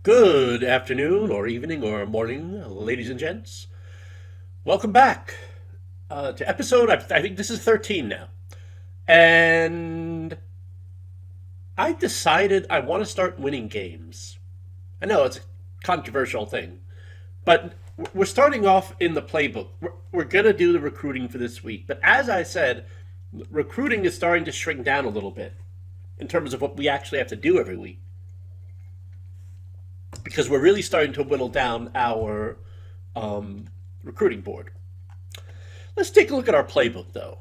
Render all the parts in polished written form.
Good afternoon, or evening, or morning, ladies and gents. Welcome back to episode, I think this is 13 now. And I decided I want to start winning games. I know it's a controversial thing, but we're starting off in the playbook. We're going to do the recruiting for this week. But as I said, recruiting is starting to shrink down a little bit in terms of what we actually have to do every week because we're really starting to whittle down our recruiting board. Let's take a look at our playbook, though.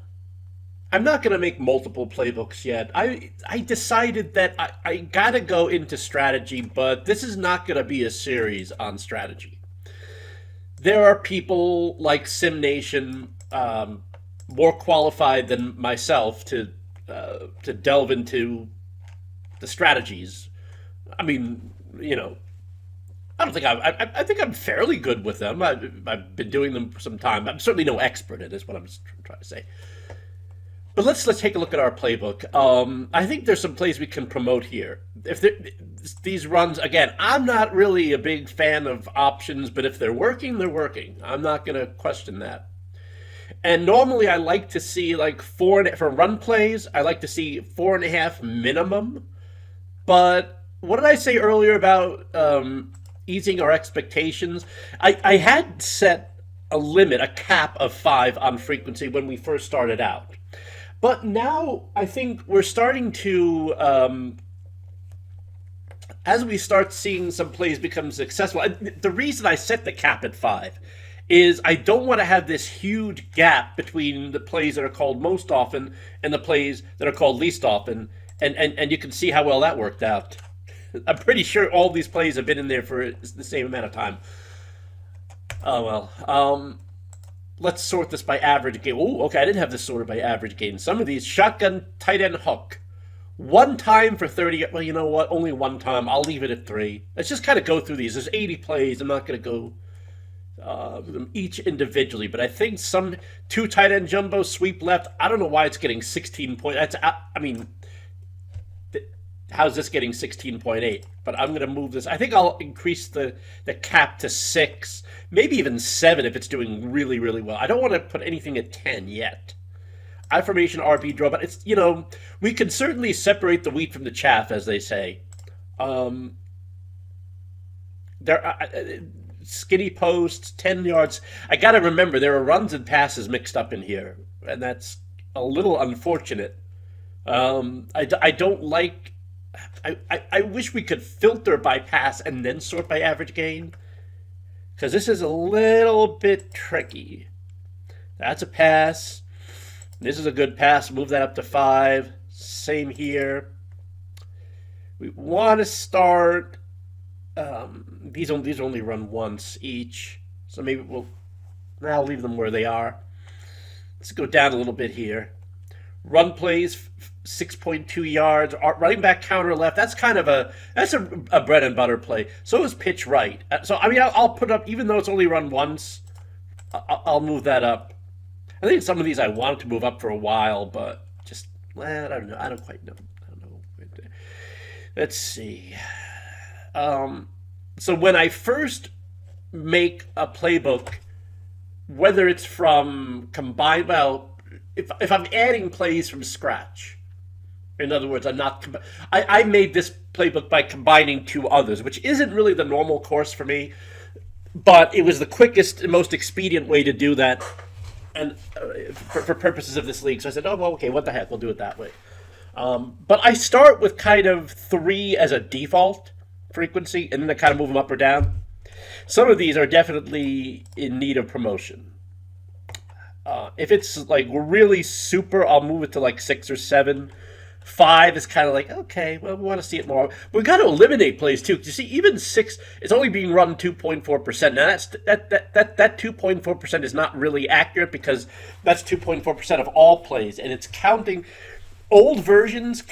I'm not going to make multiple playbooks yet. I decided that I got to go into strategy, but this is not going to be a series on strategy. There are people like SimNation more qualified than myself to delve into the strategies. I mean, I don't think I think I'm fairly good with them. I've been doing them for some time. I'm certainly no expert at it, is what I'm trying to say. But let's take a look at our playbook. I think there's some plays we can promote here. If these runs, again, I'm not really a big fan of options, but if they're working, they're working. I'm not going to question that. And normally I like to see like for run plays, I like to see 4.5 minimum. But what did I say earlier about easing our expectations? I had set a limit, a cap of 5 on frequency when we first started out. But now I think we're starting to, as we start seeing some plays become successful, the reason I set the cap at 5 is I don't want to have this huge gap between the plays that are called most often and the plays that are called least often. And you can see how well that worked out. I'm pretty sure all these plays have been in there for the same amount of time. Oh, well. Let's sort this by average gain. Oh, okay, I didn't have this sorted by average gain. Some of these, shotgun, tight end, hook. One time for 30. Well, you know what? Only one time. I'll leave it at 3. Let's just kind of go through these. There's 80 plays. I'm not going to go them each individually, but I think some 2 tight end jumbo sweep left. I don't know why it's getting 16 points. I mean, how's this getting 16.8? But I'm going to move this. I think I'll increase the cap to 6, maybe even 7 if it's doing really, really well. I don't want to put anything at 10 yet. Affirmation RB draw, but it's, we can certainly separate the wheat from the chaff, as they say. Skinny posts, 10 yards. I got to remember, there are runs and passes mixed up in here, and that's a little unfortunate. I don't like. I wish we could filter by pass and then sort by average gain, because this is a little bit tricky. That's a pass. This is a good pass. Move that up to 5. Same here. We want to start. These only run once each, so maybe I'll leave them where they are. Let's go down a little bit here. Run plays 6.2 yards. Running back counter left. That's kind of a bread and butter play. So is pitch right. So I mean, I'll put up, even though it's only run once, I'll move that up. I think some of these I wanted to move up for a while, but just I don't know. I don't quite know. I don't know. Let's see. So when I first make a playbook, whether it's from combined, well, if I'm adding plays from scratch, in other words, I made this playbook by combining 2 others, which isn't really the normal course for me, but it was the quickest and most expedient way to do that, and for purposes of this league. So I said, oh, well, okay, what the heck, we'll do it that way. But I start with kind of 3 as a default frequency, and then I kind of move them up or down. Some of these are definitely in need of promotion. If it's like really super, I'll move it to like 6 or 7. 5 is kind of like, okay, well, we want to see it more. We've got to eliminate plays too. You see, even 6, it's only being run 2.4%. Now that 2.4% is not really accurate, because that's 2.4% of all plays, and it's counting old versions.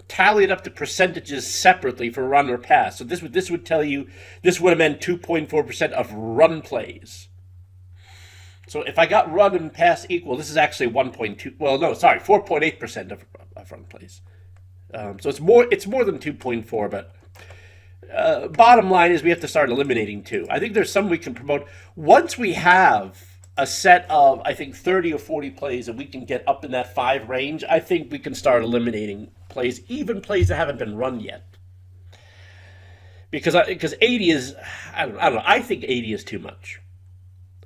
Tallied up the percentages separately for run or pass. So this would tell you, this would have meant 2.4% of run plays. So if I got run and pass equal, this is actually 1.2. Well, no, sorry, 4.8% of run plays. So it's more than 2.4, but bottom line is we have to start eliminating two. I think there's some we can promote. Once we have a set of, I think, 30 or 40 plays that we can get up in that 5 range, I think we can start eliminating plays, even plays that haven't been run yet. Because 80 is, I don't know, I think 80 is too much.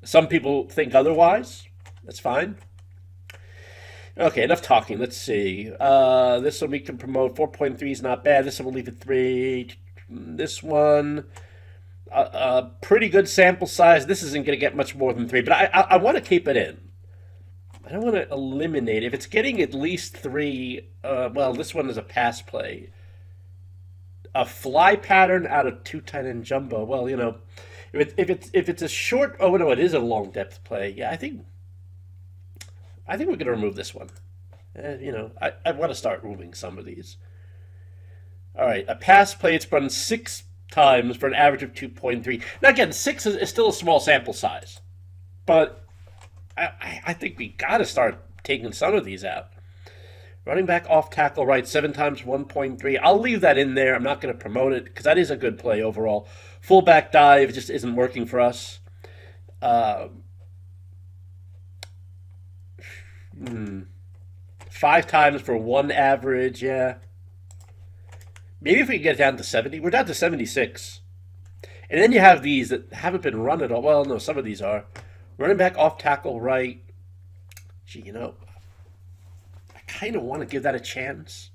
Some people think otherwise. That's fine. Okay, enough talking. Let's see. This one we can promote. 4.3 is not bad. This one we'll leave at 3. This one, pretty good sample size. This isn't going to get much more than 3, but I want to keep it in. I don't want to eliminate it. If it's getting at least 3, well, this one is a pass play. A fly pattern out of 2 tight end jumbo. Well, you know, if it's a short, oh no, it is a long depth play. Yeah, I think we're going to remove this one. You know, I want to start removing some of these. All right, a pass play, it's run 6 times for an average of 2.3. Now, again, 6 is still a small sample size. But I think we got to start taking some of these out. Running back off tackle right, 7 times 1.3. I'll leave that in there. I'm not going to promote it because that is a good play overall. Fullback dive just isn't working for us. 5 times for 1 average, yeah. Maybe if we can get it down to 70. We're down to 76. And then you have these that haven't been run at all. Well, no, some of these are. Running back off tackle right. Gee, you know, I kind of want to give that a chance.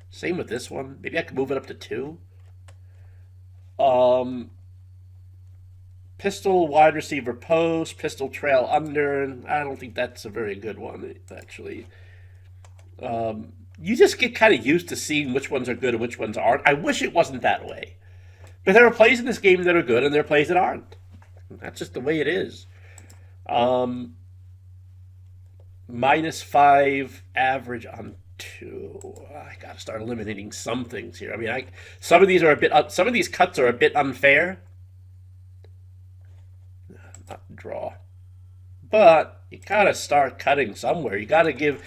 Same with this one. Maybe I could move it up to 2. Pistol wide receiver post. Pistol trail under. I don't think that's a very good one, actually. You just get kind of used to seeing which ones are good and which ones aren't. I wish it wasn't that way. But there are plays in this game that are good and there are plays that aren't. That's just the way it is. -5 average on 2. I got to start eliminating some things here. I mean, some of these are a bit. Some of these cuts are a bit unfair. Not draw. But you gotta start cutting somewhere. You gotta give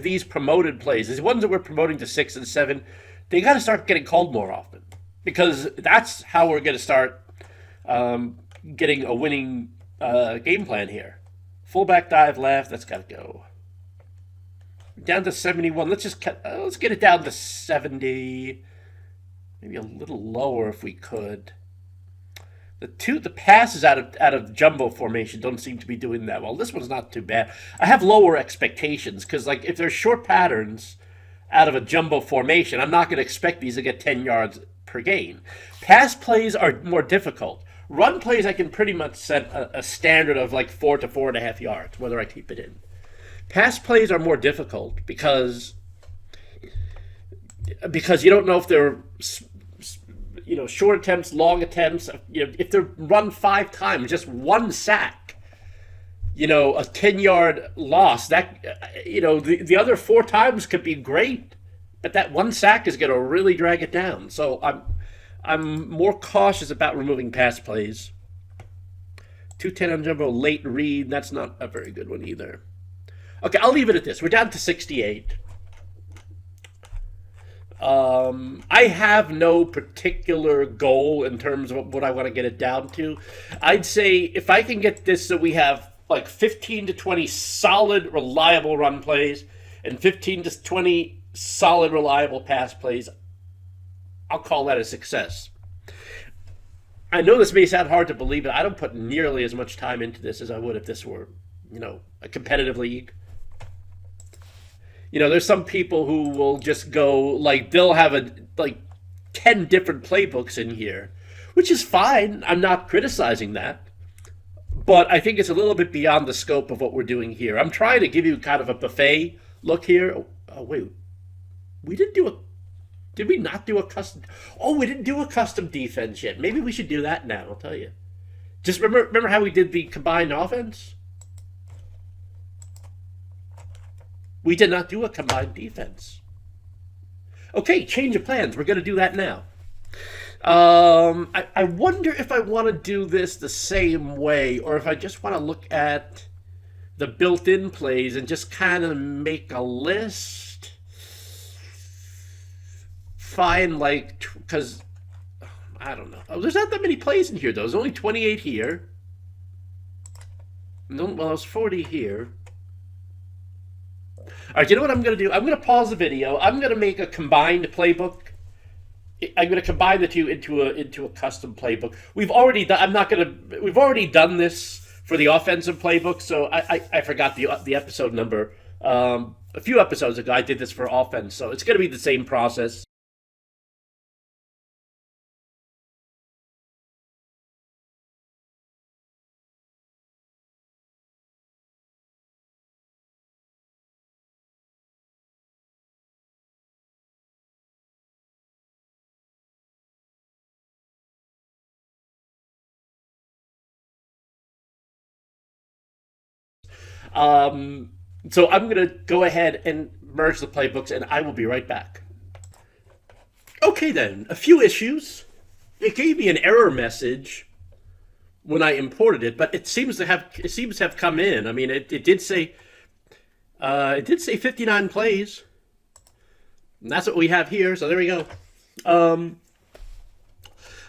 these promoted plays, these ones that we're promoting to 6 and 7, they gotta start getting called more often, because that's how we're gonna start getting a winning game plan here. Fullback dive left, that's gotta go. Down to 71. Let's just cut. Let's get it down to 70. Maybe a little lower if we could. The passes out of jumbo formation don't seem to be doing that well. This one's not too bad. I have lower expectations because, like, if there's short patterns out of a jumbo formation, I'm not going to expect these to get 10 yards per game. Pass plays are more difficult. Run plays, I can pretty much set a standard of like 4 to 4.5 yards, whether I keep it in. Pass plays are more difficult because you don't know if they're, you know, short attempts, long attempts. You know, if they're run 5 times, just 1 sack, you know, a 10-yard loss, that, you know, the other 4 times could be great, but that 1 sack is going to really drag it down. So I'm more cautious about removing pass plays. 210 on jumbo, late read. That's not a very good one either. Okay, I'll leave it at this. We're down to 68. I have no particular goal in terms of what I want to get it down to. I'd say if I can get this so we have like 15 to 20 solid, reliable run plays and 15 to 20 solid, reliable pass plays, I'll call that a success. I know this may sound hard to believe, but I don't put nearly as much time into this as I would if this were, you know, a competitive league. You know, there's some people who will just go, like, they'll have 10 different playbooks in here, which is fine. I'm not criticizing that. But I think it's a little bit beyond the scope of what we're doing here. I'm trying to give you kind of a buffet look here. Oh wait. Did we not do a custom? Oh, we didn't do a custom defense yet. Maybe we should do that now, I'll tell you. Just remember how we did the combined offense? We did not do a combined defense. Okay, change of plans. We're going to do that now. I wonder if I want to do this the same way or if I just want to look at the built-in plays and just kind of make a list. Fine, like, because I don't know. Oh, there's not that many plays in here, though. There's only 28 here. No, well, there's 40 here. All right, you know what I'm going to do? I'm going to pause the video. I'm going to make a combined playbook. I'm going to combine the two into a custom playbook. We've already done this for the offensive playbook, so I forgot the episode number. A few episodes ago, I did this for offense, so it's going to be the same process. So I'm going to go ahead and merge the playbooks, and I will be right back. Okay, then. A few issues. It gave me an error message when I imported it, but it seems to have come in. I mean, it did say 59 plays. And that's what we have here, so there we go. I'm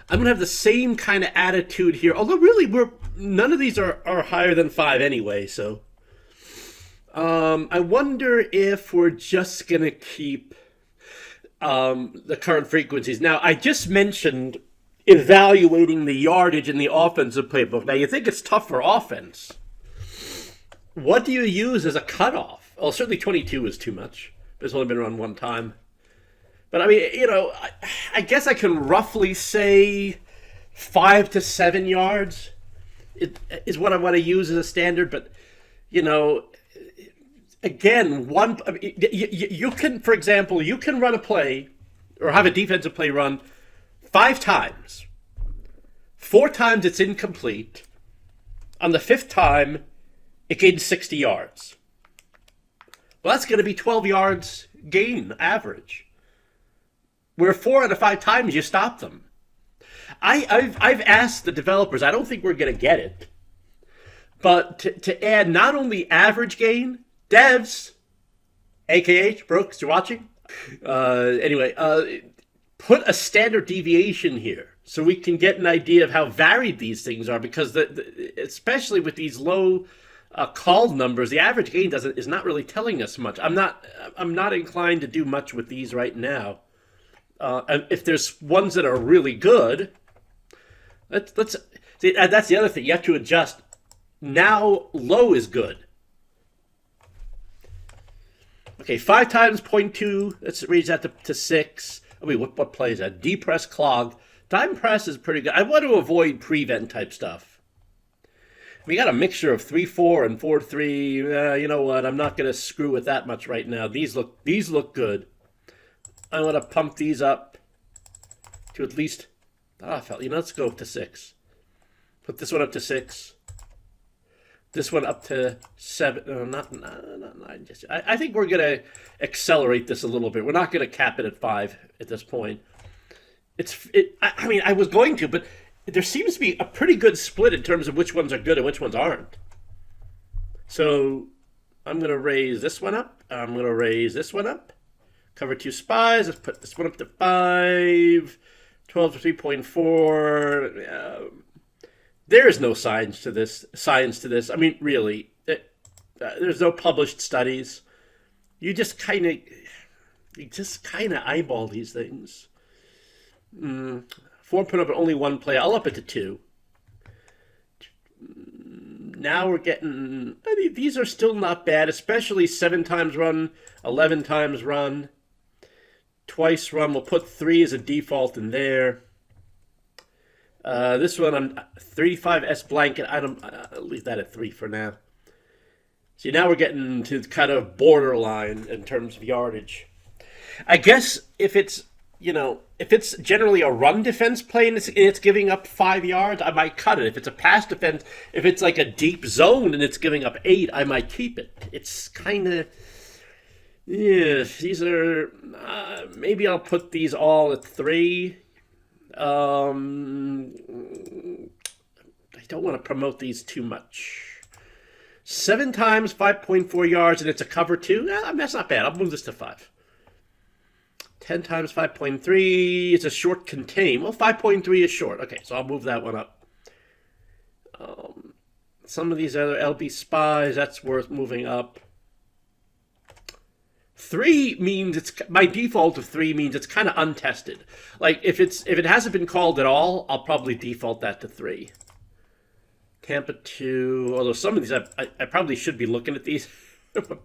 going to have the same kind of attitude here, although really none of these are higher than 5 anyway, so... I wonder if we're just going to keep the current frequencies. Now, I just mentioned evaluating the yardage in the offensive playbook. Now, you think it's tough for offense. What do you use as a cutoff? Well, certainly 22 is too much. It's only been run one time. But, I mean, you know, I guess I can roughly say 5 to 7 yards is what I want to use as a standard. But, you know... Again, you can, for example, you can run a play or have a defensive play run 5 times. 4 times it's incomplete. On the 5th time, it gains 60 yards. Well, that's going to be 12 yards gain average. Where 4 out of 5 times you stop them. I've asked the developers. I don't think we're going to get it, but to add not only average gain. Devs, AKH, Brooks, you're watching? Anyway, put a standard deviation here so we can get an idea of how varied these things are, because especially with these low called numbers, the average gain is not really telling us much. I'm not inclined to do much with these right now. And if there's ones that are really good, let's see. That's the other thing. You have to adjust. Now low is good. Okay, 5 times 0.2. Let's raise that to 6. I mean, what play is that? D-press clog. Dime press is pretty good. I want to avoid prevent type stuff. We got a mixture of 3-4 and 4-3. You know what? I'm not going to screw with that much right now. These look good. I want to pump these up to at least. Let's go up to 6. Put this one up to 6. This one up to 7. No, not 9. I think we're going to accelerate this a little bit. We're not going to cap it at 5 at this point. I mean, I was going to, but there seems to be a pretty good split in terms of which ones are good and which ones aren't. So I'm going to raise this one up. I'm going to raise this one up. Cover 2 spies. Let's put this one up to 5. 12 to 3.4. There is no science to this. I mean, really, there's no published studies. You just kind of eyeball these things. 4 put up only 1 play. I'll up it to 2. Now we're getting. I mean, these are still not bad, especially 7 times run, 11 times run, twice run. We'll put 3 as a default in there. This one, I'm 35S blanket. I'll leave that at 3 for now. See, now we're getting to kind of borderline in terms of yardage. I guess if it's generally a run defense play and it's giving up 5 yards, I might cut it. If it's a pass defense, if it's like a deep zone and it's giving up 8, I might keep it. It's kind of, yeah, these are, maybe I'll put these all at 3. I don't want to promote these too much. 7 times 5.4 yards and it's a cover 2. That's not bad. I'll move this to 5. 10 times 5.3 is a short contain. Well, 5.3 is short. Okay, so I'll move that one up. Some of these other LB spies, that's worth moving up. 3 means it's, my default of 3 means it's kind of untested. Like if it hasn't been called at all, I'll probably default that to 3. Tampa 2, although some of these I probably should be looking at these.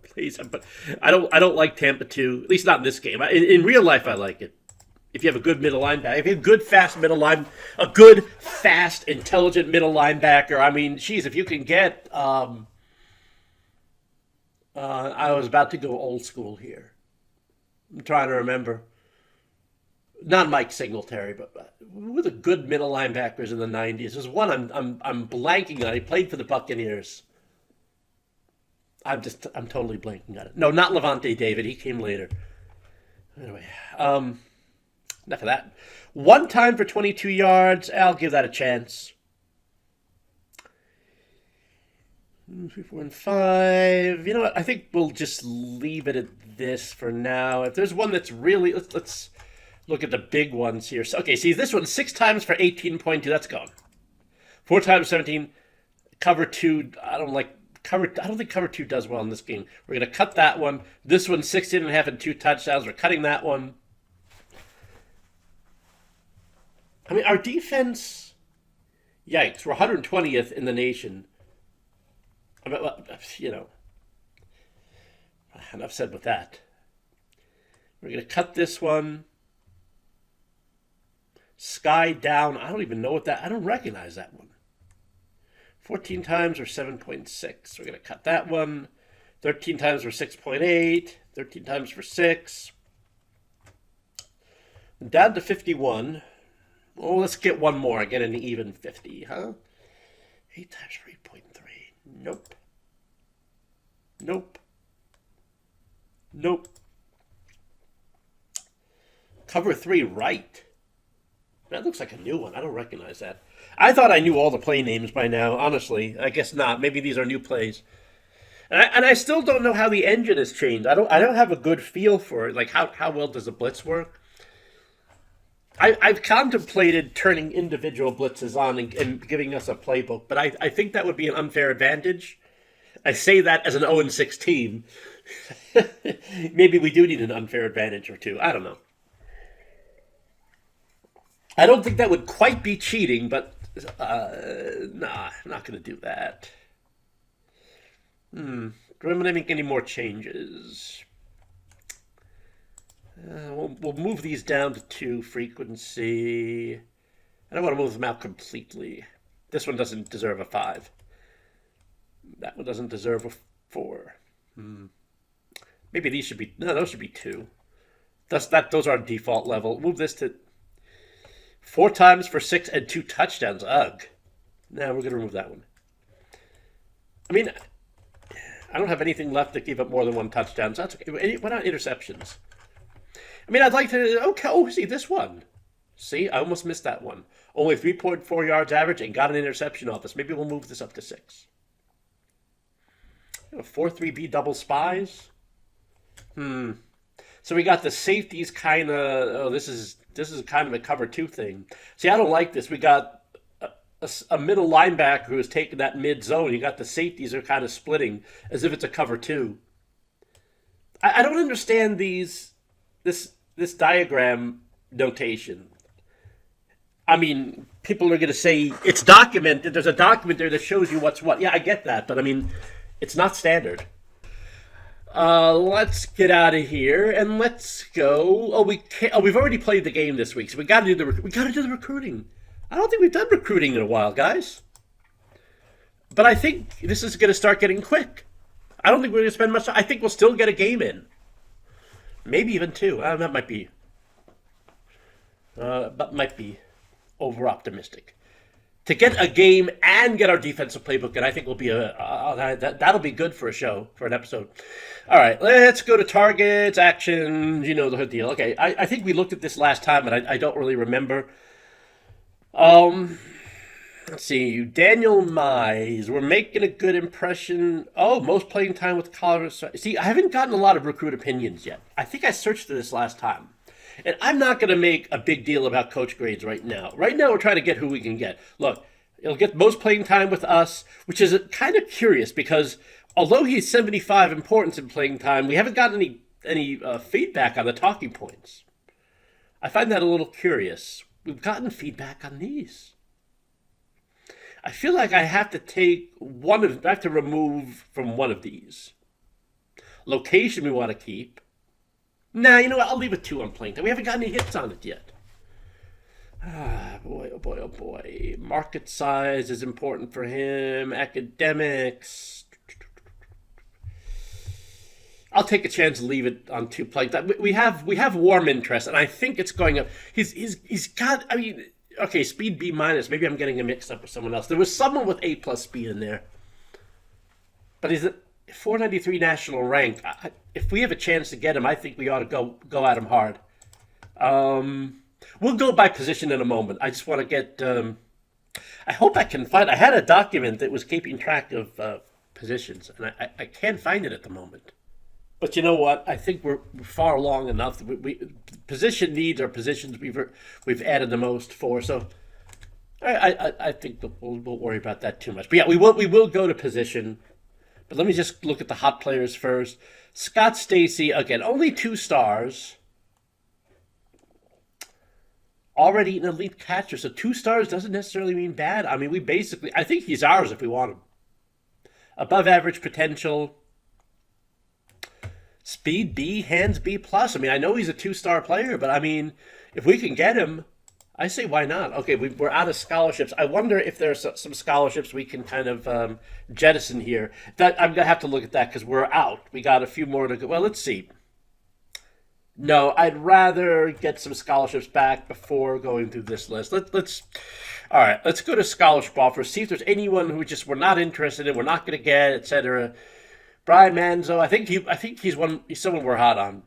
Please, but I don't like Tampa 2, at least not in this game. In real life, I like it. If you have a good middle linebacker, if you have a good, fast middle line, a good, fast, intelligent middle linebacker. I mean, geez, if you can get, I was about to go old school here. I'm trying to remember. Not Mike Singletary, but with the good middle linebackers in the '90s. There's one I'm blanking on. He played for the Buccaneers. I'm totally blanking on it. No, not Levante David. He came later. Anyway, enough of that. 1 time for 22 yards. I'll give that a chance. 3, 4, and 5. You know what? I think we'll just leave it at this for now. If there's one that's really, let's look at the big ones here. So, okay, see this one, 6 times for 18.2. That's gone. 4 times 17. Cover 2. I don't think cover 2 does well in this game. We're going to cut that one. This one, 16.5 and 2 touchdowns. We're cutting that one. I mean, our defense, yikes, we're 120th in the nation. I mean, you know, enough said with that. We're going to cut this one. Sky down. I don't even know what that, I don't recognize that one. 14 times or 7.6. We're going to cut that one. 13 times for 6.8. 13 times for 6. Down to 51. Oh, let's get one more. Get an even 50, huh? 8 times for 8.3. Nope. Nope. Nope. Cover 3 right. That looks like a new one. I don't recognize that. I thought I knew all the play names by now. Honestly, I guess not. Maybe these are new plays. And I still don't know how the engine has changed. I don't have a good feel for it. Like how well does the blitz work? I've contemplated turning individual blitzes on and giving us a playbook, but I think that would be an unfair advantage. I say that as an 0-6 team. Maybe we do need an unfair advantage or two. I don't know. I don't think that would quite be cheating, but nah, I'm not going to do that. Do I want to make any more changes? We'll move these down to 2 frequency. I don't want to move them out completely. This one doesn't deserve a 5. That one doesn't deserve a 4. Maybe these should be, no, those should be 2. Those are default level. Move this to 4 times for 6 and 2 touchdowns. Ugh. No, we're going to remove that one. I mean, I don't have anything left to give up more than 1 touchdown, so that's okay. Why not interceptions? I mean, I'd like to, okay, oh, see this one. See, I almost missed that one. Only 3.4 yards average and got an interception off us. Maybe we'll move this up to 6. 4-3-B double spies. So we got the safeties kind of, oh, this is kind of a cover 2 thing. See, I don't like this. We got a middle linebacker who is taking that mid zone. You got the safeties are kind of splitting as if it's a cover 2. I don't understand this diagram notation. I mean, people are going to say it's documented. There's a document there that shows you what's what. Yeah, I get that, but I mean, it's not standard. Let's get out of here and let's go. Oh, we've already played the game this week, so we got to do the recruiting. I don't think we've done recruiting in a while, guys. But I think this is going to start getting quick. I don't think we're going to spend much time. I think we'll still get a game in. Maybe even 2. That might be over optimistic. To get a game and get our defensive playbook, and I think will be that'll be good for a show, for an episode. All right, let's go to targets, actions, you know the whole deal. Okay, I think we looked at this last time, but I don't really remember. Let's see, Daniel Mize, we're making a good impression. Oh, most playing time with Colorado. See, I haven't gotten a lot of recruit opinions yet. I think I searched for this last time. And I'm not going to make a big deal about coach grades right now. Right now, we're trying to get who we can get. Look, he'll get most playing time with us, which is kind of curious because although he's 75 importance in playing time, we haven't gotten any feedback on the talking points. I find that a little curious. We've gotten feedback on these. I feel like I have to remove from one of these. Location we want to keep. Nah, you know what? I'll leave it 2 on playing time. We haven't got any hits on it yet. Ah, boy, oh boy, oh boy. Market size is important for him. Academics. I'll take a chance to leave it on 2 playing time. We have warm interest, and I think it's going up. He's got. I mean, okay, speed B minus. Maybe I'm getting him mixed up with someone else. There was someone with A plus speed in there, but he's at 493 national rank. If we have a chance to get him, I think we ought to go at him hard. We'll go by position in a moment. I just want to get. I hope I can find. I had a document that was keeping track of positions, and I can't find it at the moment. But you know what? I think we're far along enough. Position needs are positions we've added the most for. So I think that we'll worry about that too much. But yeah, we will go to position. But let me just look at the hot players first. Scott Stacy, again, only 2 stars. Already an elite catcher. So 2 stars doesn't necessarily mean bad. I mean, I think he's ours if we want him. Above average potential. Speed B, hands B plus. I mean, I know he's a 2-star player, but I mean, if we can get him, I say why not? Okay, we're out of scholarships. I wonder if there's some scholarships we can kind of jettison here. That I'm gonna have to look at that because we're out. We got a few more to go. Well, let's see. No, I'd rather get some scholarships back before going through this list. Let's all right. Let's go to scholarship offers. See if there's anyone who just we're not interested in, we're not going to get, etc. Brian Manzo, I think he's someone we're hot on.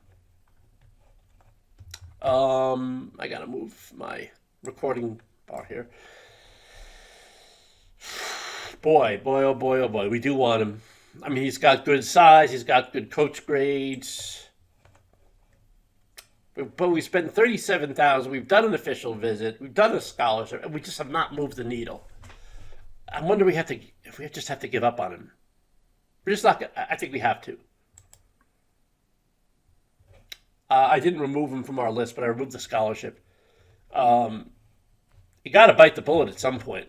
I gotta move my recording bar here. Boy, oh boy, we do want him. I mean, he's got good size, he's got good coach grades. But we spent $37,000. We've done an official visit, we've done a scholarship, and we just have not moved the needle. I wonder if we just have to give up on him. We're just not. I think we have to. I didn't remove him from our list, but I removed the scholarship. You got to bite the bullet at some point.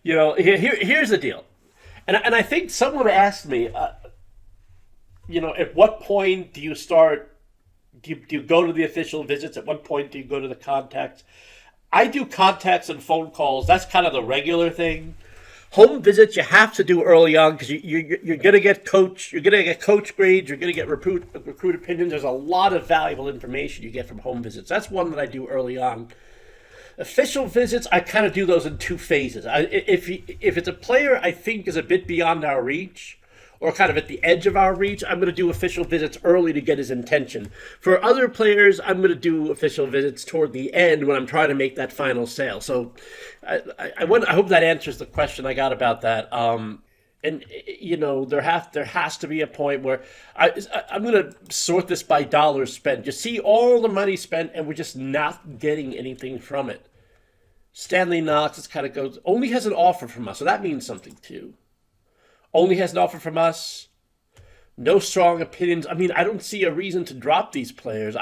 You know, here's the deal, and I think someone asked me, you know, at what point do you start? Do you go to the official visits? At what point do you go to the contacts? I do contacts and phone calls. That's kind of the regular thing. Home visits you have to do early on because you're gonna get coach grades, you're gonna get recruit opinions. There's a lot of valuable information you get from home visits. That's one that I do early on. Official visits, I kind of do those in 2 phases. If it's a player I think is a bit beyond our reach, or kind of at the edge of our reach, I'm going to do official visits early to get his intention. For other players, I'm going to do official visits toward the end when I'm trying to make that final sale. So I hope that answers the question I got about that. And, you know, there has to be a point where I'm going to sort this by dollars spent. You see all the money spent, and we're just not getting anything from it. Stanley Knox, it kind of goes, only has an offer from us, so that means something too. Only has an offer from us. No strong opinions. I mean, I don't see a reason to drop these players.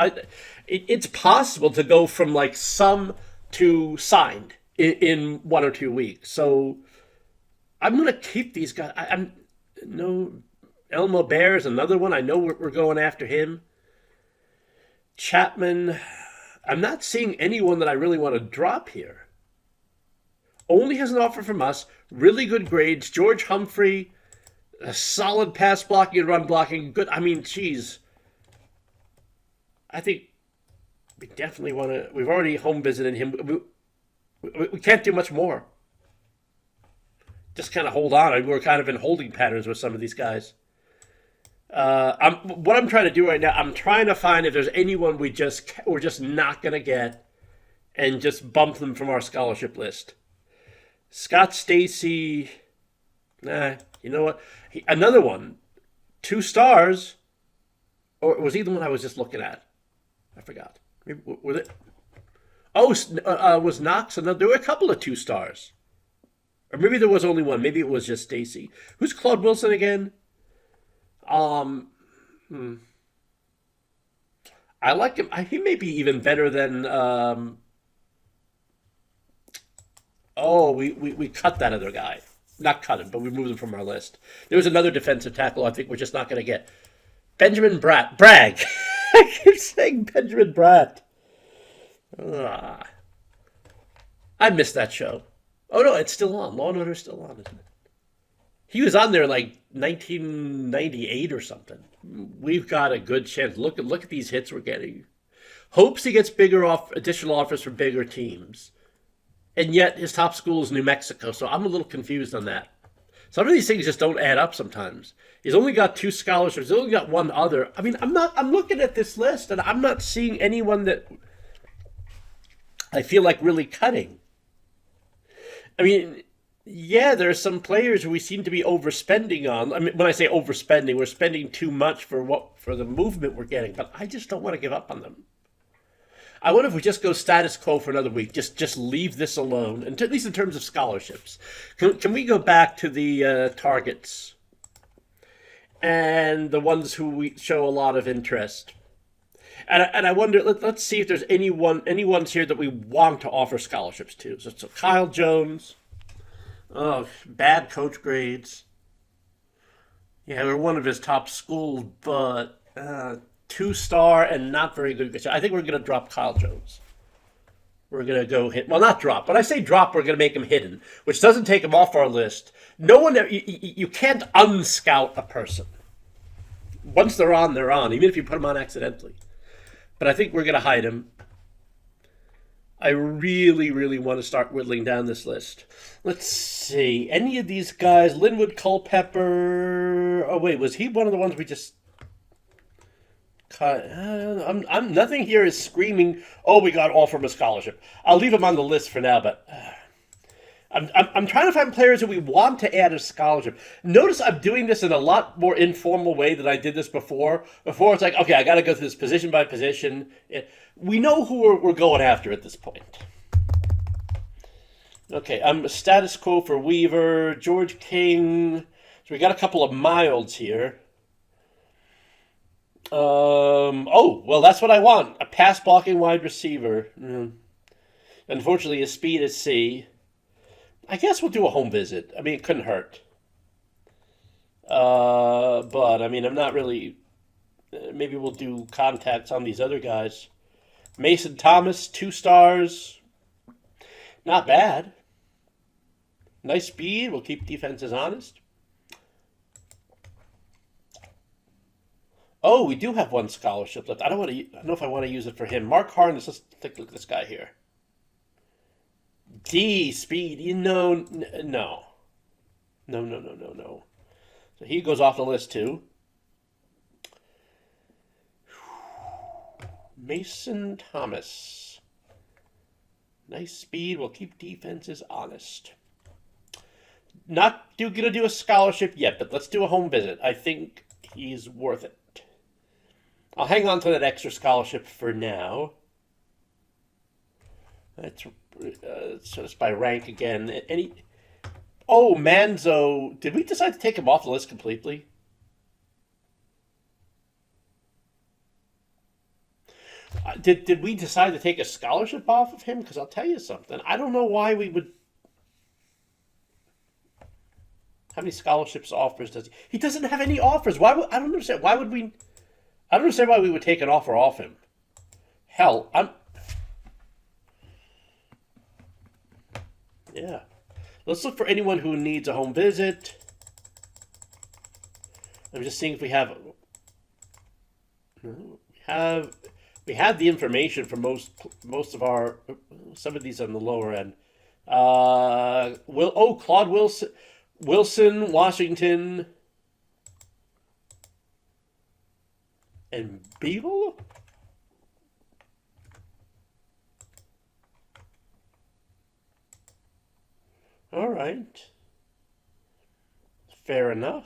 It's possible to go from like some to signed in 1 or 2 weeks. So I'm going to keep these guys. Elmo Bear is another one. I know we're going after him. Chapman. I'm not seeing anyone that I really want to drop here. Only has an offer from us. Really good grades. George Humphrey. A solid pass blocking and run blocking. Good. I mean, geez. I think we definitely want to. We've already home visited him. We can't do much more. Just kind of hold on. We're kind of in holding patterns with some of these guys. What I'm trying to do right now, I'm trying to find if there's anyone we're just not going to get and just bump them from our scholarship list. Scott Stacy. Nah, you know what? Another one, 2 stars, or was he the one I was just looking at? I forgot. Maybe, was it? Oh, was Knox another? There were a couple of 2 stars. Or maybe there was only one. Maybe it was just Stacy. Who's Claude Wilson again? Um, hmm. I like him. He may be even better than. Oh, we cut that other guy. Not cut him, but we moved him from our list. There was another defensive tackle I think we're just not going to get. Benjamin Bragg. I keep saying Benjamin Bratt. Ah, I missed that show. Oh no, it's still on. Law and Order's still on, isn't it? He was on there in like 1998 or something. We've got a good chance. Look at these hits we're getting. Hopes he gets additional offers from bigger teams. And yet his top school is New Mexico, so I'm a little confused on that. Some of these things just don't add up sometimes. He's only got 2 scholarships. He's only got 1 other. I mean, I'm looking at this list and I'm not seeing anyone that I feel like really cutting. I mean, yeah, there are some players who we seem to be overspending on. I mean, when I say overspending, we're spending too much for the movement we're getting, but I just don't want to give up on them. I wonder if we just go status quo for another week, just leave this alone, and at least in terms of scholarships. Can we go back to the targets and the ones who we show a lot of interest? And I wonder, let's see if there's anyone's here that we want to offer scholarships to. So Kyle Jones, oh, bad coach grades. Yeah, we're one of his top schools, but 2-star and not very good. I think we're going to drop Kyle Jones. We're going to go hit. Well, not drop. When I say drop, we're going to make him hidden, which doesn't take him off our list. No one, you can't unscout a person. Once they're on, even if you put them on accidentally. But I think we're going to hide him. I really, really want to start whittling down this list. Let's see. Any of these guys, Linwood Culpepper. Oh, wait, was he one of the ones we just... I'm nothing here is screaming, oh, we got to offer him a scholarship. I'll leave him on the list for now, but I'm trying to find players who we want to add a scholarship. Notice I'm doing this in a lot more informal way than I did this before. Before it's like, okay, I got to go through this position by position. We know who we're going after at this point. Okay, I'm status quo for Weaver, George King. So we got a couple of milds here. Oh, well, that's what I want. A pass blocking wide receiver. Unfortunately, his speed is C. I guess we'll do a home visit. I mean, it couldn't hurt. But, I mean, I'm not really... maybe we'll do contacts on these other guys. Mason Thomas, 2 stars. Not bad. Nice speed. We'll keep defenses honest. Oh, we do have 1 scholarship left. I don't know if I want to use it for him. Mark Harness. Let's take a look at this guy here. D, speed. No. So he goes off the list too. Mason Thomas. Nice speed. We'll keep defenses honest. Not gonna do a scholarship yet, but let's do a home visit. I think he's worth it. I'll hang on to that extra scholarship for now. That's just by rank again. Oh, Manzo. Did we decide to take him off the list completely? Did we decide to take a scholarship off of him? Because I'll tell you something. I don't know why we would... How many scholarships offers does he... He doesn't have any offers. I don't understand. I don't understand why we would take an offer off him. Hell, yeah. Let's look for anyone who needs a home visit. I'm just seeing if we have... We have the information for most of our... Some of these on the lower end. Claude Wilson, Washington... And Beagle? All right. Fair enough.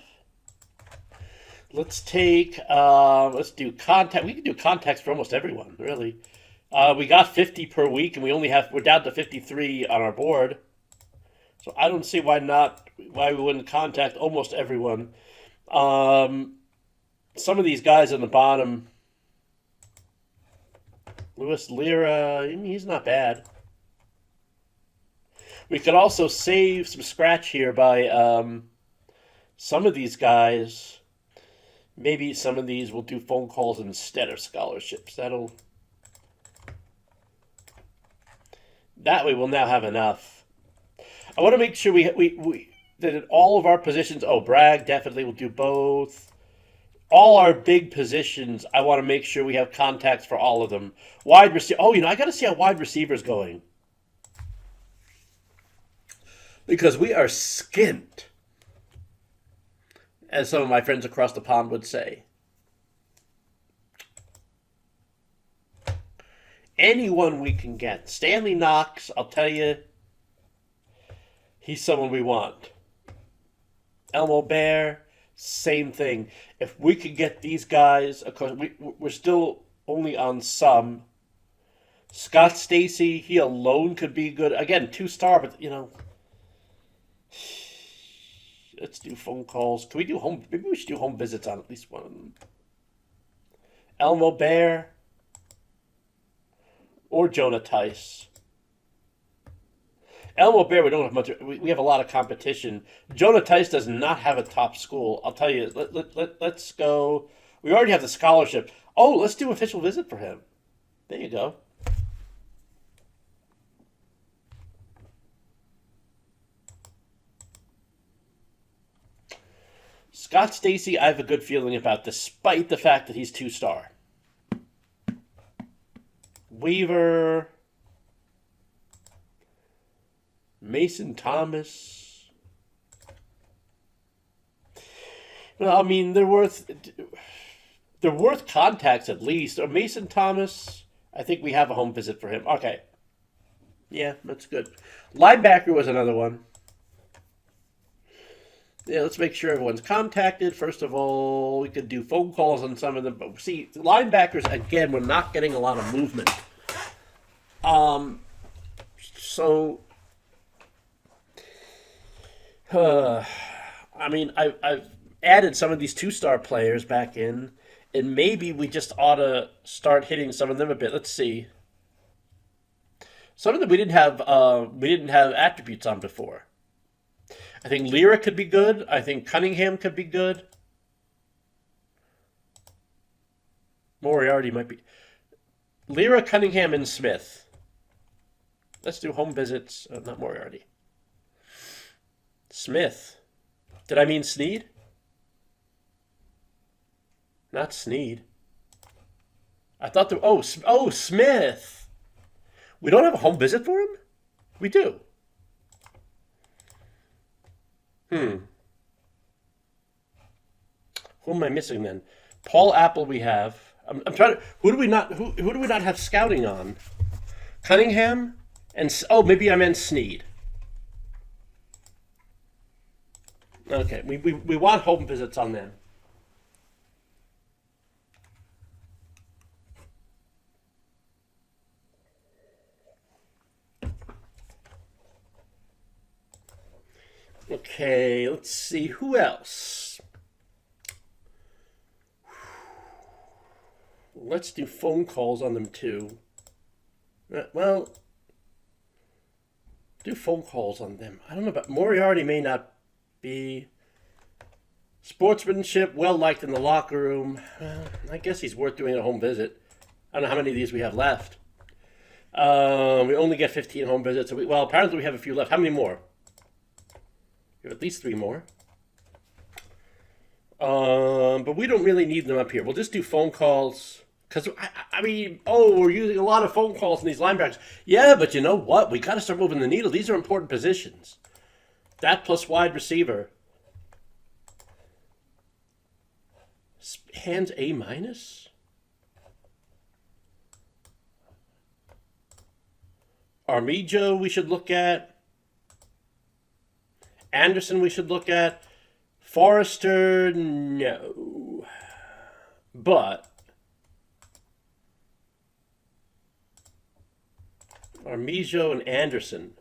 Let's take, let's do contact. We can do contacts for almost everyone, really. We got 50 per week, and we're down to 53 on our board. So I don't see why we wouldn't contact almost everyone. Some of these guys on the bottom, Louis Lira, he's not bad. We could also save some scratch here by some of these guys. Maybe some of these will do phone calls instead of scholarships. That way we'll now have enough. I want to make sure that in all of our positions, Bragg definitely will do both. All our big positions, I want to make sure we have contacts for all of them. Wide receiver. I got to see how wide receiver's going. Because we are skint, as some of my friends across the pond would say. Anyone we can get. Stanley Knox, I'll tell you, he's someone we want. Elmo Bear, same thing. If we could get these guys, of course, we're still only on some. Scott Stacy, he alone could be good. Again, 2-star, but, let's do phone calls. Can we do home? Maybe we should do home visits on at least one of them. Elmo Bear or Jonah Tice. Elmo Bear, we don't have much. We have a lot of competition. Jonah Tice does not have a top school. I'll tell you. Let's go. We already have the scholarship. Let's do official visit for him. There you go. Scott Stacy, I have a good feeling about, despite the fact that he's 2-star. Weaver. Mason Thomas. Well, I mean, they're worth contacts at least. Or Mason Thomas, I think we have a home visit for him. Okay. Yeah, that's good. Linebacker was another one. Yeah, let's make sure everyone's contacted. First of all, we could do phone calls on some of them. But see, linebackers, again, we're not getting a lot of movement. I mean, I've added some of these 2-star players back in, and maybe we just ought to start hitting some of them a bit. Let's see. Some of them we didn't have attributes on before. I think Lyra could be good. I think Cunningham could be good. Moriarty might be. Lyra, Cunningham, and Smith. Let's do home visits. Not Moriarty. Smith. Did I mean Sneed? Not Sneed. I thought Smith. We don't have a home visit for him? We do. Who am I missing then? Paul Apple we have. I'm trying to. Who do we not have scouting on? Cunningham and maybe I meant Sneed. Okay, we want home visits on them. Okay, let's see who else. Let's do phone calls on them too. Well, do phone calls on them. I don't know about Moriarty. May not be. Sportsmanship, well liked in the locker room. I guess he's worth doing a home visit. I don't know how many of these we have left. We only get 15 home visits. So apparently we have a few left. How many more? We have at least 3 more. But we don't really need them up here. We'll just do phone calls. Because, we're using a lot of phone calls in these linebackers. Yeah, but you know what? We got to start moving the needle. These are important positions. That plus wide receiver. Hands A-. Armijo we should look at. Anderson we should look at. Forrester, no. But Armijo and Anderson,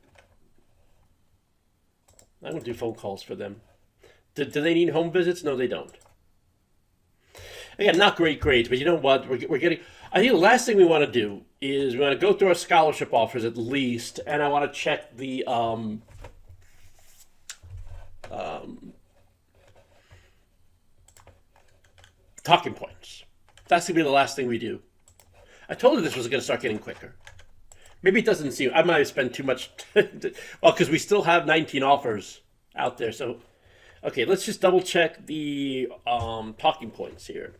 I'm going to do phone calls for them. Do they need home visits? No, they don't. Again, not great grades, but you know what? We're getting. I think the last thing we want to do is we want to go through our scholarship offers at least, and I want to check the talking points. That's going to be the last thing we do. I told you this was going to start getting quicker. Maybe it doesn't seem. I might have spent too much. Well, because we still have 19 offers out there. So, okay, let's just double check the talking points here.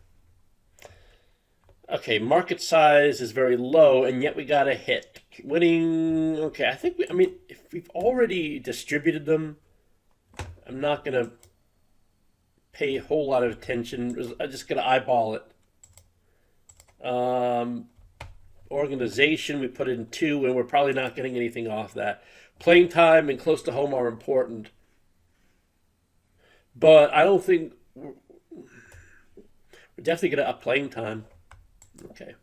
Okay, market size is very low, and yet we got a hit. Winning. Okay, I think. I mean, if we've already distributed them, I'm not gonna pay a whole lot of attention. I'm just gonna eyeball it. Organization, we put in 2, and we're probably not getting anything off that. Playing time and close to home are important, but I don't think we're definitely gonna up playing time. Okay.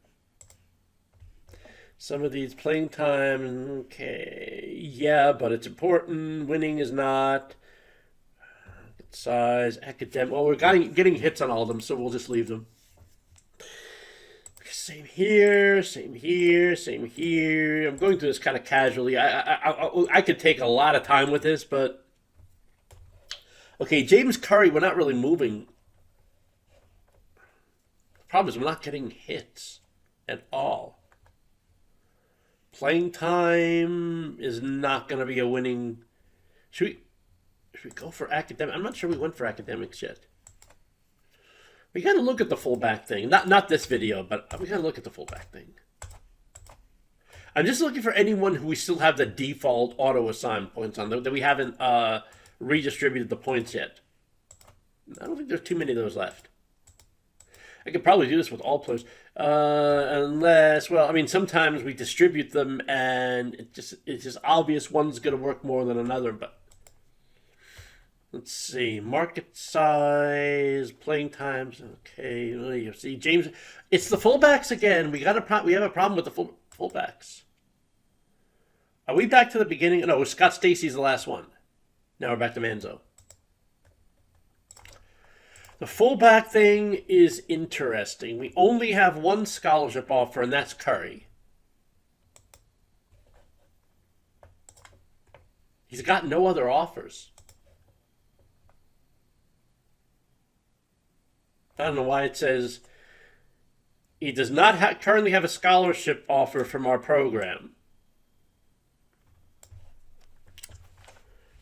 Some of these playing time, okay, yeah, but it's important. Winning is not. Size, academic. Well, we're getting hits on all of them, so we'll just leave them. Same here, same here, same here. I'm going through this kind of casually. I could take a lot of time with this, but okay, James Curry, we're not really moving. The problem is we're not getting hits at all. Playing time is not going to be a winning. Should we go for academic? I'm not sure we went for academics yet. We got to look at the fullback thing. Not this video, but we got to look at the fullback thing. I'm just looking for anyone who we still have the default auto-assign points on, that we haven't redistributed the points yet. I don't think there's too many of those left. I could probably do this with all players. Unless, well, I mean, sometimes we distribute them and it's just obvious one's going to work more than another, but let's see, market size, playing times. Okay, you see, James, it's the fullbacks again. We have a problem with the fullbacks. Are we back to the beginning? No, Scott Stacy's the last one. Now we're back to Manzo. The fullback thing is interesting. We only have one scholarship offer, and that's Curry. He's got no other offers. I don't know why it says he does not currently have a scholarship offer from our program.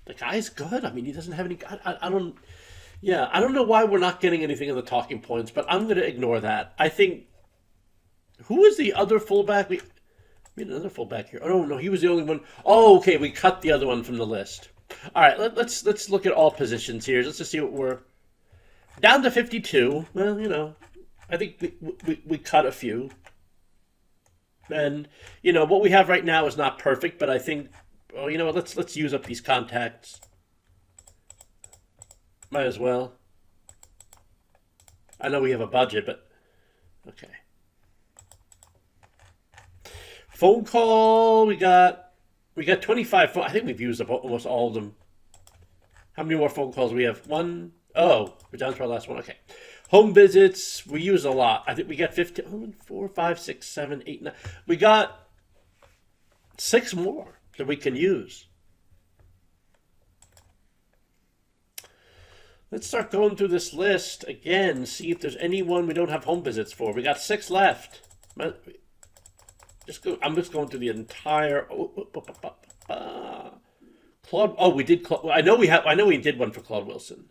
The guy's good. I mean, he doesn't have any. I don't. Yeah, I don't know why we're not getting anything in the talking points, but I'm going to ignore that. I think. Who is the other fullback? We had another fullback here. Oh no, he was the only one. Oh, okay, we cut the other one from the list. All right, let's look at all positions here. Let's just see what we're. Down to 52. Well, you know, I think we cut a few. And, you know, what we have right now is not perfect, but I think, well, you know what, let's use up these contacts. Might as well. I know we have a budget, but okay. Phone call, we got 25. I think we've used up almost all of them. How many more phone calls we have? One. Oh, we're down to our last one. Okay. Home visits, we use a lot. I think we got 15, 4, 5, 6, 7, 8, 9. We got 6 more that we can use. Let's start going through this list again, see if there's anyone we don't have home visits for. We got 6 left. I'm just going through the entire. Claude. Oh, we did. I know we did one for Claude Wilson.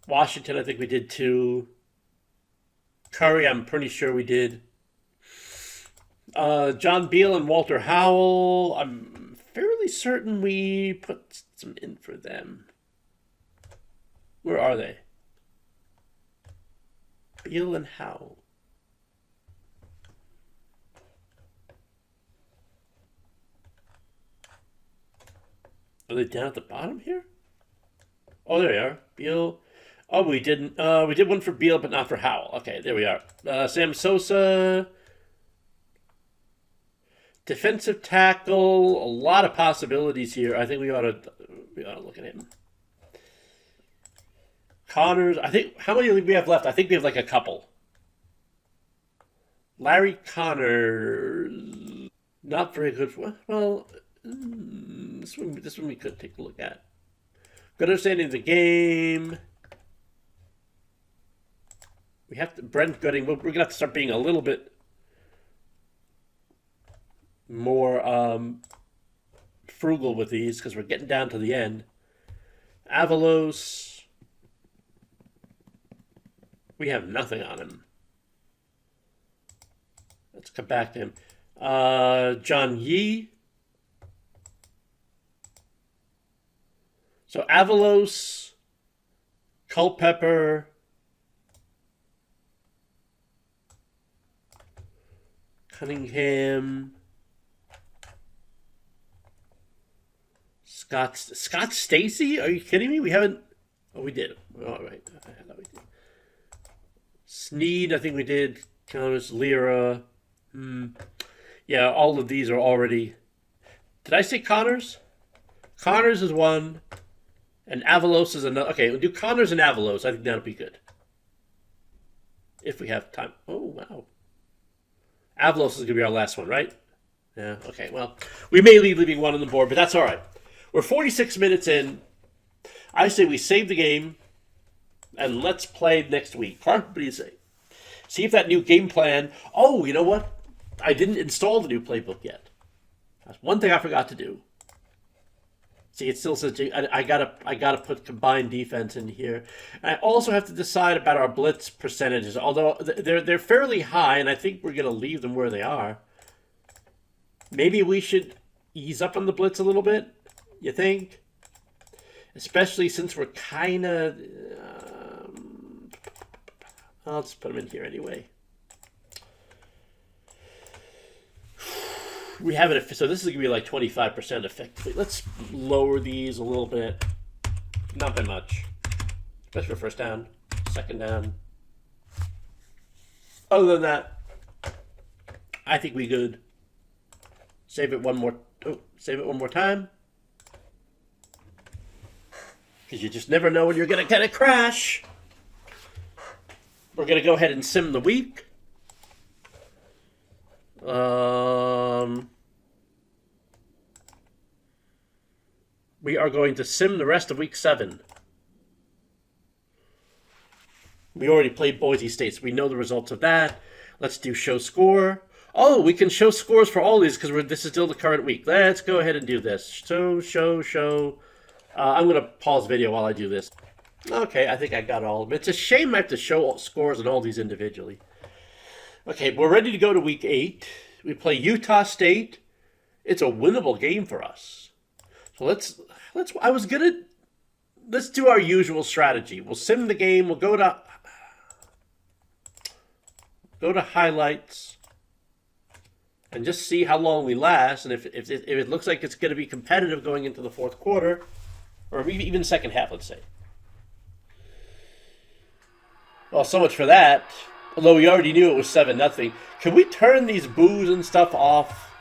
Washington, I think we did 2. Curry, I'm pretty sure we did. John Beal and Walter Howell, I'm fairly certain we put some in for them. Where are they? Beal and Howell. Are they down at the bottom here? Oh, there they are. Beal. Oh, we didn't. We did one for Beal, but not for Howell. Okay, there we are. Sam Sosa, defensive tackle. A lot of possibilities here. I think we ought to look at him. Connors. I think how many do we have left? I think we have like a couple. Larry Connors, not very good. Well, this one we could take a look at. Good understanding of the game. We have to Brent Gooding. We're gonna have to start being a little bit more frugal with these because we're getting down to the end. Avalos. We have nothing on him. Let's come back to him. John Yee. So Avalos, Culpepper, Cunningham, Scott Stacy? Are you kidding me? We haven't. Oh, we did. All right. I thought we did. Sneed, I think we did. Countess, Lira. Yeah, all of these are already. Did I say Connors? Connors is one, and Avalos is another. Okay, we'll do Connors and Avalos. I think that'll be good. If we have time. Oh, wow. Avalos is going to be our last one, right? Yeah, okay. Well, we may be leaving one on the board, but that's all right. We're 46 minutes in. I say we save the game, and let's play next week. Huh? What do you say? See if that new game plan... Oh, you know what? I didn't install the new playbook yet. That's one thing I forgot to do. See, it still says I gotta put combined defense in here. And I also have to decide about our blitz percentages. Although they're fairly high, and I think we're gonna leave them where they are. Maybe we should ease up on the blitz a little bit. You think? Especially since we're kind of. I'll just put them in here anyway. We have it, so this is going to be like 25% effectively. Let's lower these a little bit. Not by much. Especially for first down, second down. Other than that, I think we good. Save it one more time. Because you just never know when you're going to get a crash. We're going to go ahead and sim the week. We are going to sim the rest of week 7. We already played Boise State, so we know the results of that. Let's do show score. Oh, we can show scores for all these because this is still the current week. Let's go ahead and do this. Show. I'm going to pause video while I do this. Okay, I think I got all of them. It's a shame I have to show scores on all these individually. Okay, we're ready to go to week 8. We play Utah State. It's a winnable game for us. So let's do our usual strategy. We'll sim the game. We'll go to highlights and just see how long we last. And if it looks like it's going to be competitive going into the fourth quarter, or even second half, let's say. Well, so much for that. Although we already knew it was 7-0. Can we turn these boos and stuff off?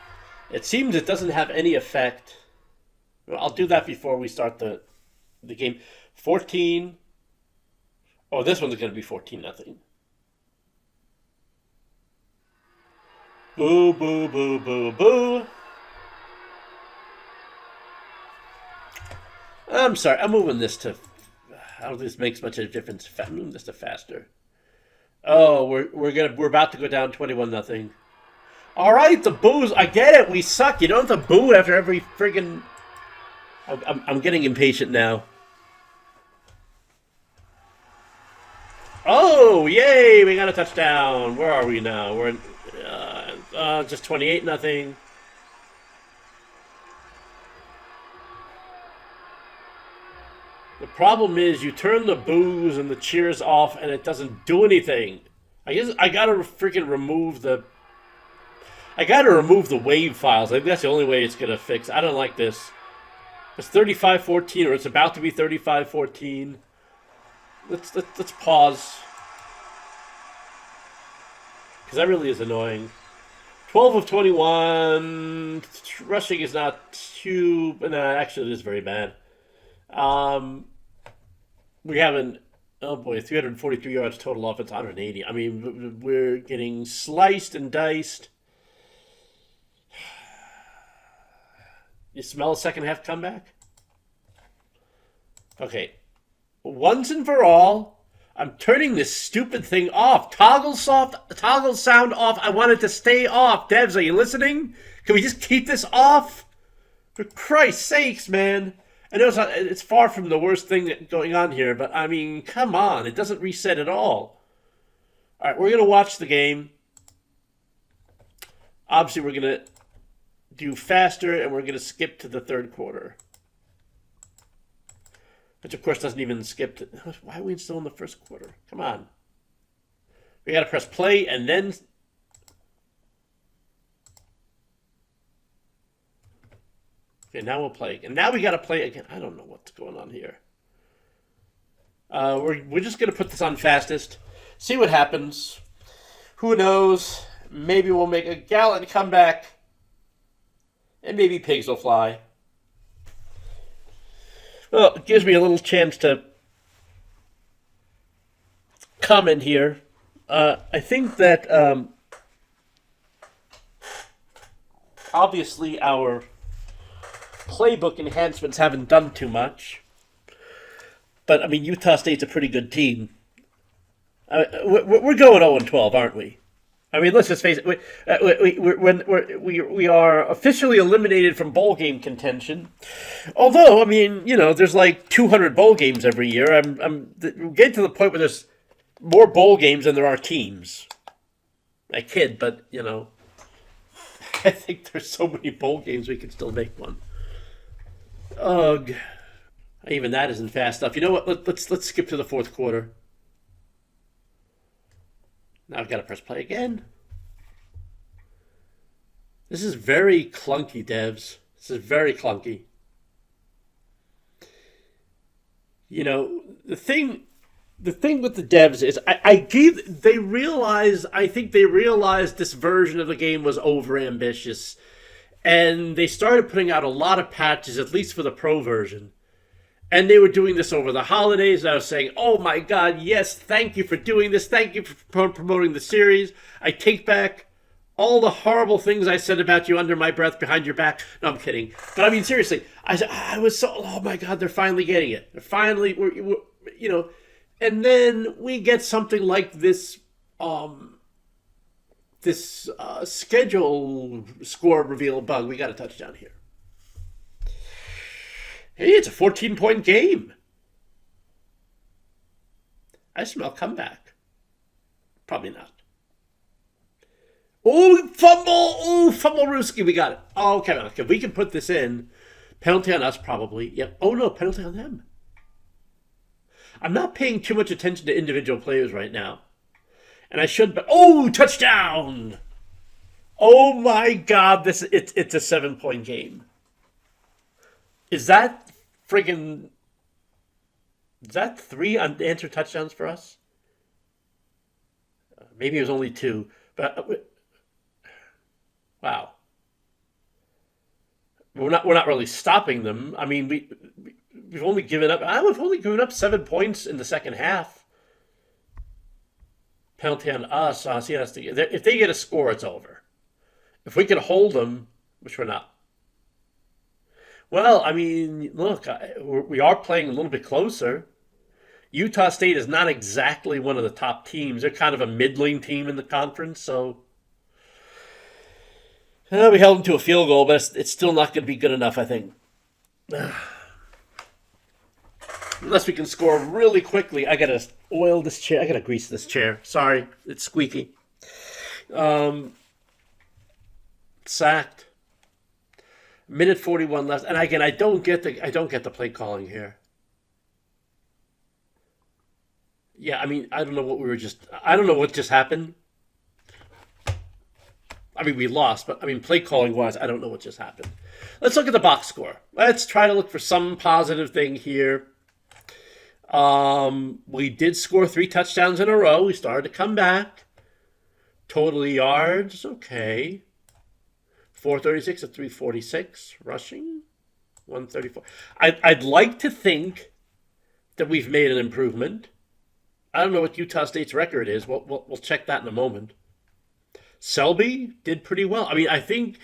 It seems it doesn't have any effect. Well, I'll do that before we start the game. 14. Oh, this one's going to be 14-0. Boo, boo, boo, boo, boo. I'm sorry. I'm moving this to... I don't think this makes much of a difference. I'm moving this to faster. Oh, we're about to go down 21-0. All right, the boos. I get it. We suck. You don't have to boo after every friggin'... I'm getting impatient now. Oh, yay! We got a touchdown. Where are we now? We're in, just 28-0. The problem is you turn the boos and the cheers off and it doesn't do anything. I guess I gotta freaking remove the... I gotta remove the wave files. I think that's the only way it's gonna fix. I don't like this. It's 35-14, or it's about to be 35-14. let's pause because that really is annoying. 12 of 21. Rushing is not too. No, actually, it is very bad. We haven't. Oh boy, 343 yards total offense, 180. I mean, we're getting sliced and diced. You smell a second half comeback? Okay. Once and for all, I'm turning this stupid thing off. Toggle sound off. I want it to stay off. Devs, are you listening? Can we just keep this off? For Christ's sakes, man. I know it's far from the worst thing going on here, but I mean, come on. It doesn't reset at all. All right, we're going to watch the game. Obviously, we're going to do faster, and we're going to skip to the third quarter. Which, of course, doesn't even skip to... Why are we still in the first quarter? Come on. We got to press play, and then... Okay, now we'll play again. Now we got to play again. I don't know what's going on here. We're just going to put this on fastest. See what happens. Who knows? Maybe we'll make a gallant comeback. And maybe pigs will fly. Well, it gives me a little chance to comment here. I think that obviously our playbook enhancements haven't done too much. But, I mean, Utah State's a pretty good team. We're going 0-12, aren't we? I mean, let's just face it. We are officially eliminated from bowl game contention. Although, I mean, you know, there's like 200 bowl games every year. We're getting to the point where there's more bowl games than there are teams. I kid, but, you know, I think there's so many bowl games we could still make one. Ugh. Even that isn't fast enough. You know what? Let's skip to the fourth quarter. Now I've got to press play again. This is very clunky, devs. This is very clunky. You know, the thing with the devs is I think they realized this version of the game was overambitious. And they started putting out a lot of patches, at least for the pro version. And they were doing this over the holidays. And I was saying, oh my God, yes, thank you for doing this. Thank you for promoting the series. I take back all the horrible things I said about you under my breath, behind your back. No, I'm kidding. But I mean, seriously, I was so, oh my God, they're finally getting it. They're finally, we're, you know, and then we get something like this, schedule score reveal bug. We got a touchdown here. Hey, it's a 14-point game. I smell comeback. Probably not. Oh, fumble. Oh, fumble Rooski. We got it. Oh, okay. Okay. We can put this in. Penalty on us, probably. Yep. Oh, no. Penalty on them. I'm not paying too much attention to individual players right now. And I should, but... Oh, touchdown. Oh, my God. It's a 7-point game. Is that friggin'... Is that 3 unanswered touchdowns for us? Maybe it was only 2. But... wow. We're not really stopping them. I mean, we've only given up... We've only given up 7 points in the second half. Penalty on us. See, if they get a score, it's over. If we can hold them, which we're not. Well, I mean, look, we are playing a little bit closer. Utah State is not exactly one of the top teams. They're kind of a middling team in the conference, so... we held them to a field goal, but it's still not going to be good enough, I think. Unless we can score really quickly. I got to oil this chair. I got to grease this chair. Sorry, it's squeaky. Sacked. Minute 41 left, and again, I don't get the play calling here. Yeah, I mean, I don't know what just happened. I mean, we lost, but I mean, play calling wise, I don't know what just happened. Let's look at the box score. Let's try to look for some positive thing here. We did score 3 touchdowns in a row. We started to come back. Total yards, okay. 436 to 346. Rushing, 134. I'd like to think that we've made an improvement. I don't know what Utah State's record is. We'll check that in a moment. Selby did pretty well. I mean, I think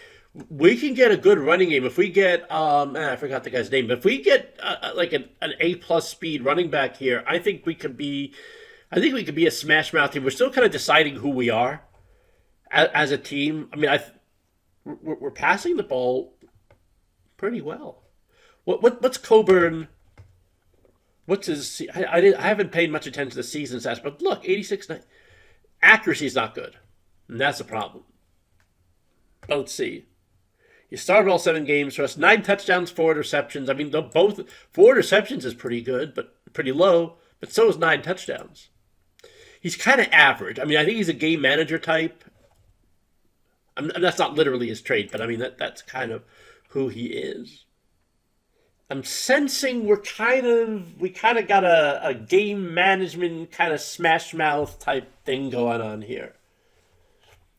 we can get a good running game if we get I forgot the guy's name, but if we get like an A+ speed running back here, I think we could be a smash mouth team. We're still kind of deciding who we are as a team. I mean, we're passing the ball pretty well. What's Coburn? What's his? I haven't paid much attention to the season stats, but look, 86.9. Accuracy is not good, and that's a problem. But let's see. You started all 7 games for us. 9 touchdowns, 4 interceptions. I mean, both 4 interceptions is pretty good, but pretty low. But so is 9 touchdowns. He's kind of average. I mean, I think he's a game manager type. That's not literally his trait, but I mean that's kind of who he is. I'm sensing we kind of got a game management kind of smash mouth type thing going on here.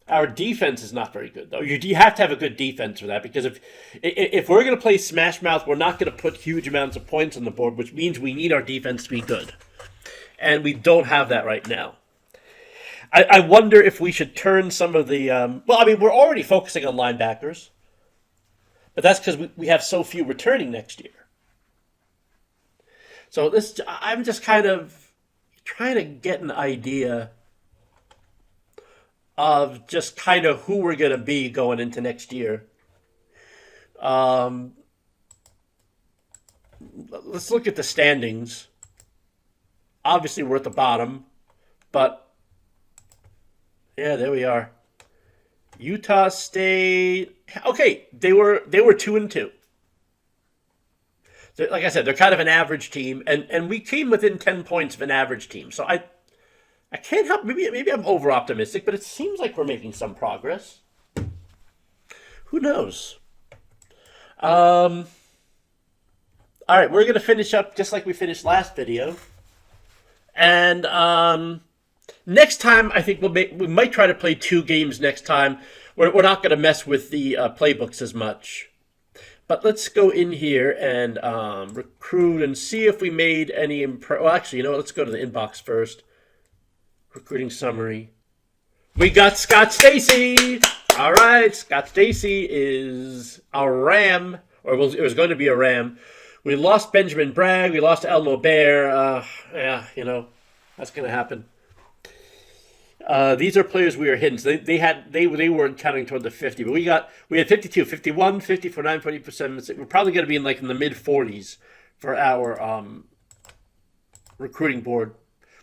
Our defense is not very good, though. You have to have a good defense for that, because if we're going to play smash mouth, we're not going to put huge amounts of points on the board, which means we need our defense to be good. And we don't have that right now. I wonder if we should turn some of the... we're already focusing on linebackers, but that's because we have so few returning next year. So I'm just kind of trying to get an idea of just kind of who we're going to be going into next year. Let's look at the standings. Obviously, we're at the bottom, but yeah, there we are. Utah State. Okay, they were 2-2. So, like I said, they're kind of an average team, and we came within 10 points of an average team. So I can't help. Maybe I'm over optimistic, but it seems like we're making some progress. Who knows? All right, we're gonna finish up just like we finished last video, and next time I think we might try to play 2 games next time. We're not gonna mess with the playbooks as much. But let's go in here and recruit and see if we made any well, actually, you know what? Let's go to the inbox first. Recruiting summary. We got Scott Stacy. All right, Scott Stacy is a Ram, or it was going to be a Ram. We lost Benjamin Bragg. We lost Elmo Bear. Yeah, you know, that's going to happen. These are players we were hitting. So they weren't counting toward the 50, but we had 52, 51, 50, 49, 40%. We're probably going to be in the mid 40s for our recruiting board,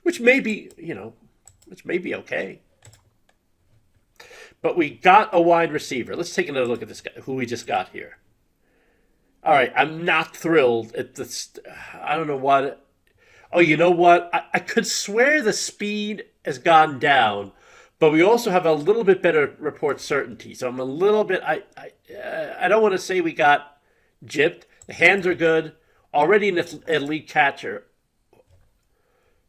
which may be okay. But we got a wide receiver. Let's take another look at this guy, who we just got here. All right, I'm not thrilled at this. I don't know what. Oh, you know what? I could swear the speed has gone down, but we also have a little bit better report certainty. So I'm a little bit. I don't want to say we got gypped. The hands are good. Already an elite catcher.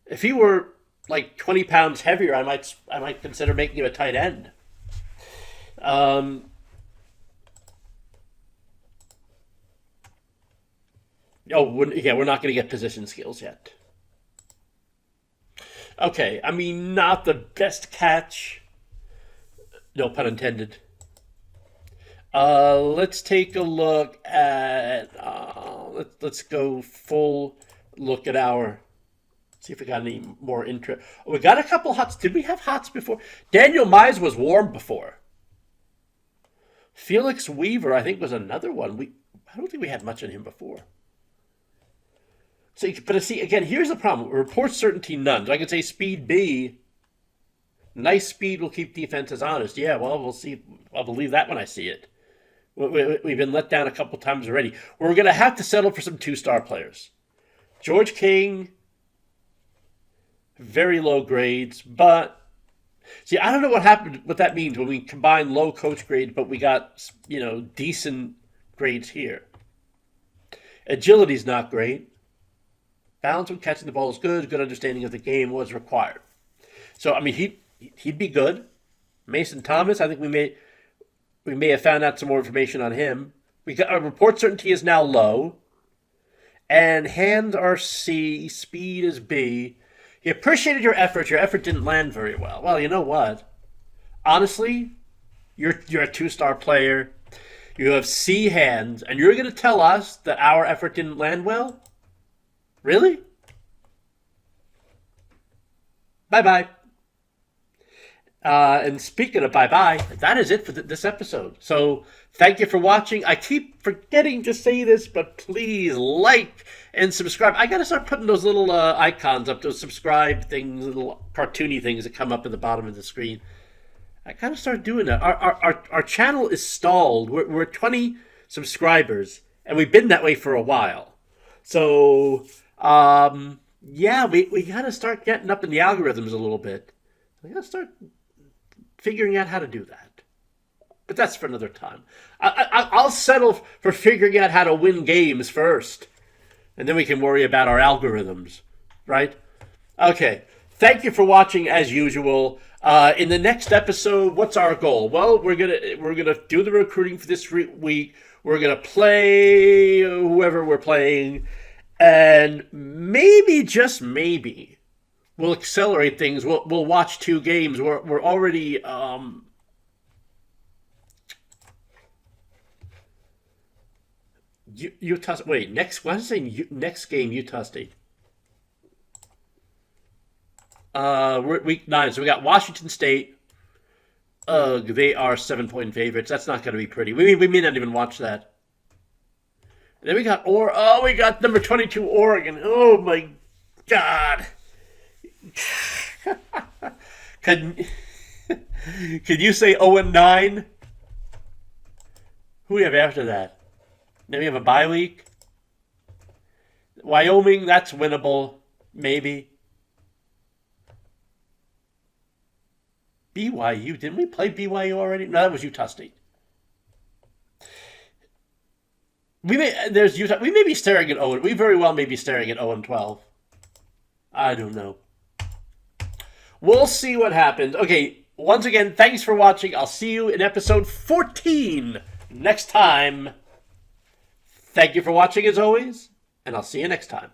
If he were like 20 pounds heavier, I might consider making him a tight end. We're not going to get position skills yet. Okay, I mean, not the best catch. No pun intended. Let's take a look at. Let's go full look at our. See if we got any more interest. We got a couple hots. Did we have hots before? Daniel Mize was warm before. Felix Weaver, I think, was another one. I don't think we had much on him before. So, but see, again, here's the problem. Report certainty, none. So I can say speed B. Nice speed will keep defenses honest. Yeah, well, we'll see. I'll believe that when I see it. We've been let down a couple times already. We're going to have to settle for some 2-star players. George King, very low grades, but see, I don't know what that means when we combine low coach grades, but we got, decent grades here. Agility's not great. Balance when catching the ball is good. Good understanding of the game was required. So, I mean, he'd be good. Mason Thomas, I think we may have found out some more information on him. We got our report certainty is now low. And hands are C, speed is B. He appreciated your effort. Your effort didn't land very well. Well, you know what? Honestly, you're a 2-star player. You have C hands, and you're going to tell us that our effort didn't land well? Really? Bye-bye. And speaking of bye-bye, that is it for this episode. So thank you for watching. I keep forgetting to say this, but please like and subscribe. I got to start putting those little icons up, those subscribe things, little cartoony things that come up at the bottom of the screen. I got to start doing that. Our channel is stalled. We're 20 subscribers, and we've been that way for a while. So, yeah, we got to start getting up in the algorithms a little bit. We got to start figuring out how to do that. But that's for another time. I'll settle for figuring out how to win games first. And then we can worry about our algorithms. Right? Okay. Thank you for watching as usual. In the next episode, what's our goal? Well, we're gonna do the recruiting for this week. We're gonna play whoever we're playing. And maybe, just maybe, we'll accelerate things. We'll watch 2 games. We're already Utah. Wait, next Wednesday. Next game, Utah State. We're at week 9, so we got Washington State. Ugh, they are 7-point favorites. That's not going to be pretty. We may not even watch that. And then we got we got number 22 Oregon. Oh my God. Can you say 0-9? Who do we have after that? Then we have a bye week. Wyoming, that's winnable, maybe. BYU, didn't we play BYU already? No, that was Utah State. There's Utah. We may be staring at 0. We very well may be staring at 0-12. I don't know. We'll see what happens. Okay, once again, thanks for watching. I'll see you in episode 14 next time. Thank you for watching as always, and I'll see you next time.